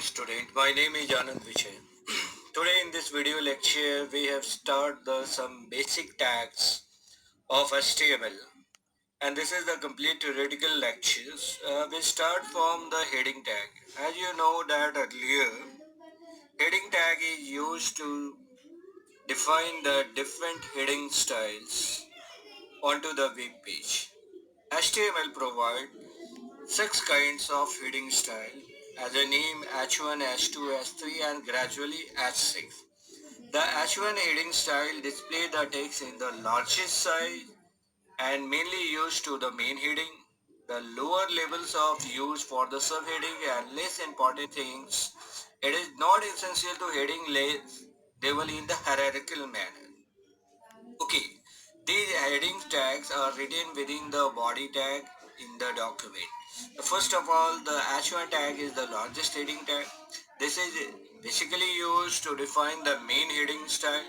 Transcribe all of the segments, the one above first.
Student, my name is Anand Vijay. Today in this video lecture we have started some basic tags of HTML, and this is the complete theoretical lectures. We start from the heading tag. As you know that earlier, heading tag is used to define the different heading styles onto the web page. HTML provides six kinds of heading style as a name H1, H2, H3 and gradually H6. The H1 heading style display the text in the largest size and mainly used to the main heading. The lower levels of use for the subheading and less important things. It is not essential to heading level in the hierarchical manner. Okay, these heading tags are written within the body tag in the document. First of all, the H1 tag is the largest heading tag. This is basically used to define the main heading style,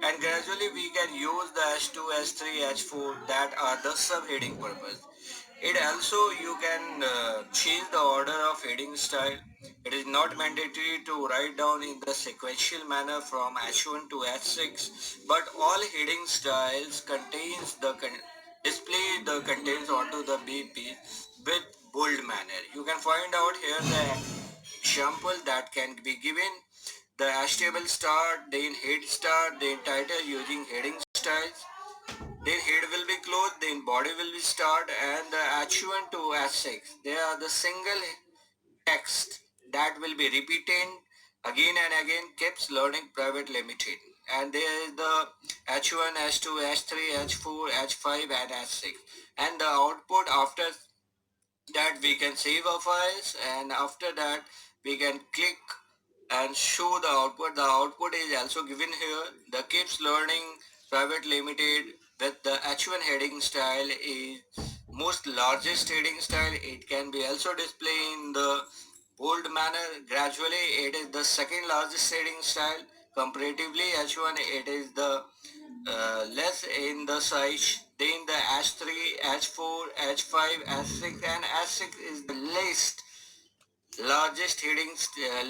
and gradually we can use the H2, H3, H4 that are the subheading purpose. It also you can change the order of heading style. It is not mandatory to write down in the sequential manner from H1 to H6, but all heading styles contains display the contents onto the BP with bold manner. You can find out here the example that can be given. The HTML start, then head start, then title using heading styles. Then head will be closed, then body will be start, and the H1 to H6. They are the single text that will be repeated again and again. Keeps Learning Private Limited. And there is the H1, H2, H3, H4, H5 and H6. And the output after that we can save our files, and after that we can click and show the output. The output is also given here. The Kips Learning Private Limited with the H1 heading style is most largest heading style. It can be also displayed in the bold manner. Gradually it is the second largest heading style. Comparatively H1 it is the less in the size. Then the H3, H4, H5, H6 and H6 is the least largest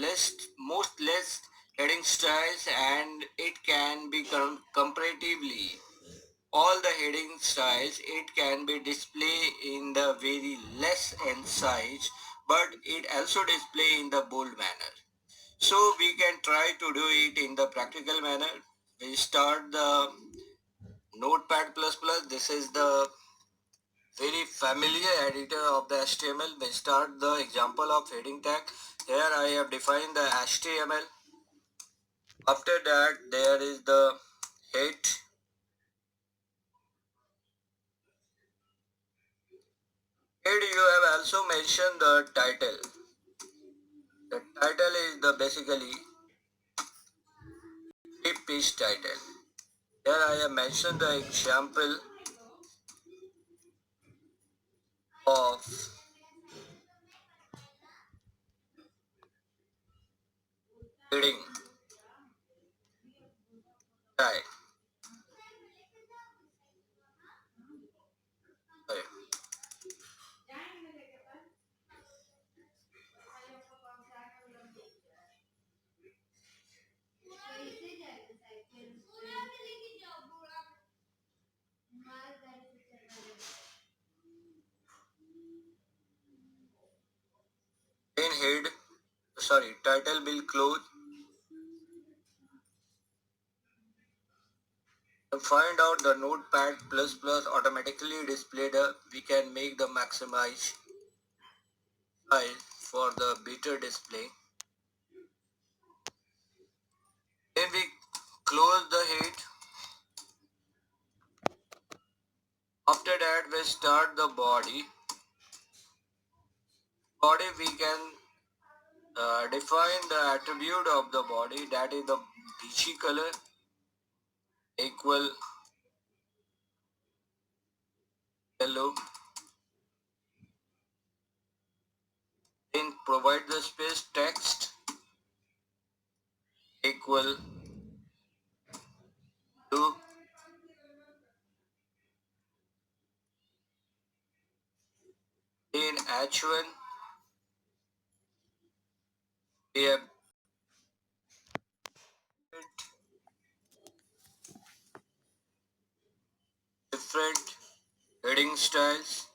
list, most list heading styles, and it can be comparatively all the heading styles. It can be displayed in the very less in size, but it also display in the bold manner. So we can try to do it in the practical manner. We start the Notepad++. This is the very familiar editor of the HTML. We start the example of heading tag. Here I have defined the HTML. After that there is the head. Head you have also mentioned the title. The title is the basically web page title. Here I have mentioned the example of heading tag. Sorry. Then head, sorry, title will close. To find out the Notepad++ automatically display the, we can make the maximize file for the better display. Then we close the head. After that we start the body. Body we can define the attribute of the body, that is the BG color equal yellow. Then provide the space text equal blue. Then H1 We have different heading styles.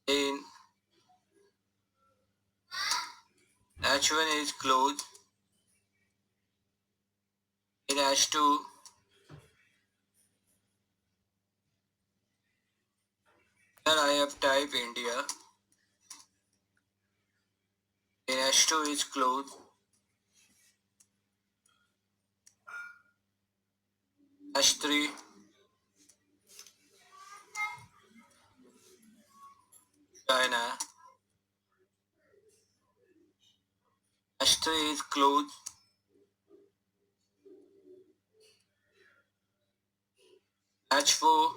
In H1 is closed. In H2, here I have type India. In H2 is closed. H3, China. H3 is closed. H4,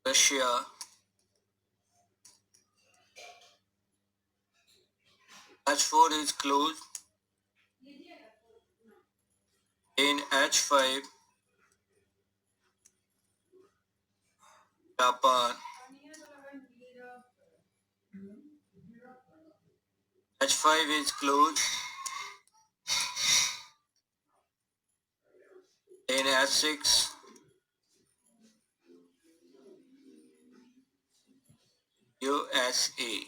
Russia. H4 is closed. In H5, Japan. H5 is closed. In H6, USA.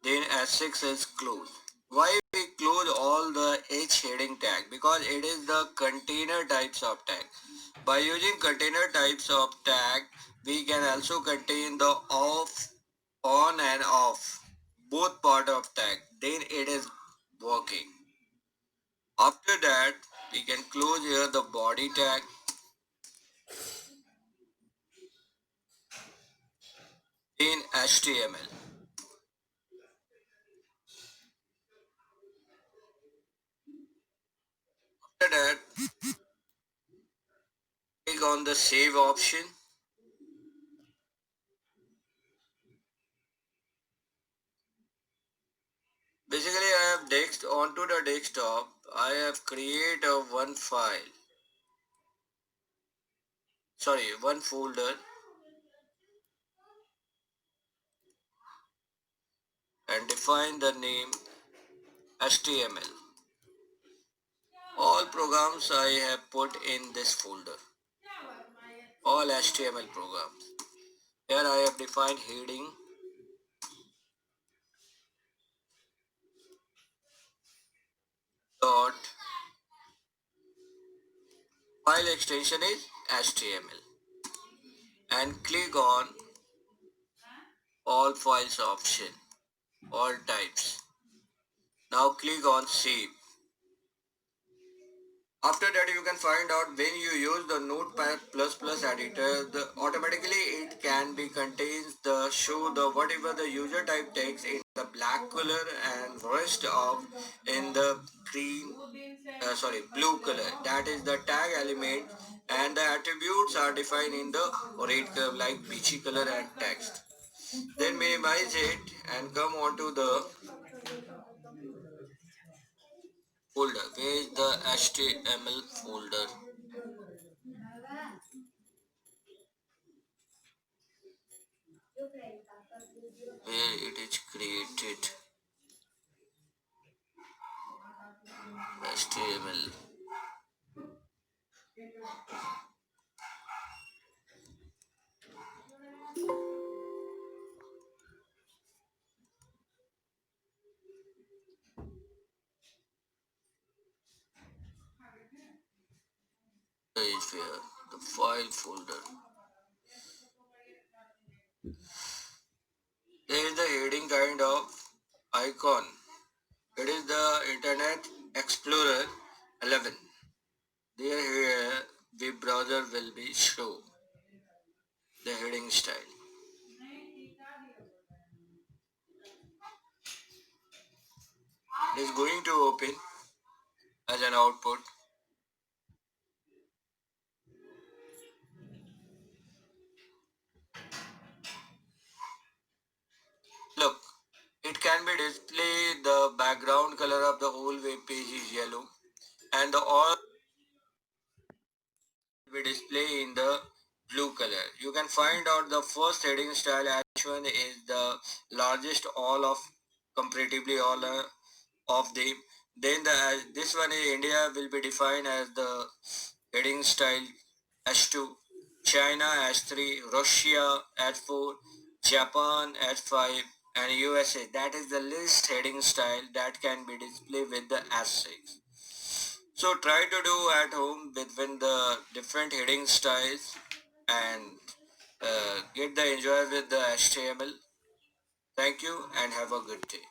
Then H6 is closed. Why we close all the H heading tag? Because it is the container types of tag. By using container types of tag, we can also contain the off, on and off, both part of tag. Then it is working. After that, we can close here the body tag. In HTML. After that, click on the save option. Basically, I have onto the desktop. I have created a one file. Sorry, one folder and define the name HTML. All programs I have put in this folder. All HTML programs. Here I have defined heading, dot, file extension is HTML, and click on all files option, all types. Now click on save. After that, you can find out when you use the Notepad++ editor, automatically it can be contains the show the whatever the user type text in the black color and rest of in the blue color. That is the tag element, and the attributes are defined in the red color like peachy color and text. Then minimize it and come on to the folder. Where is the HTML folder? Where it is created. HTML. Is where the file folder. There is the heading kind of icon. It is the Internet Explorer 11. There here web browser will be show the heading style. It is going to open as an output. Look, it can be display the background color of the whole web page is yellow. and the all will be displayed in the blue color. You can find out the first heading style. H1 is the largest all of comparatively all of them. Then this one in India will be defined as the heading style H2, China H3, Russia H4, Japan H5, and USA. That is the list heading style that can be displayed with the H6. So try to do at home between the different heading styles and get the enjoy with the HTML. Thank you and have a good day.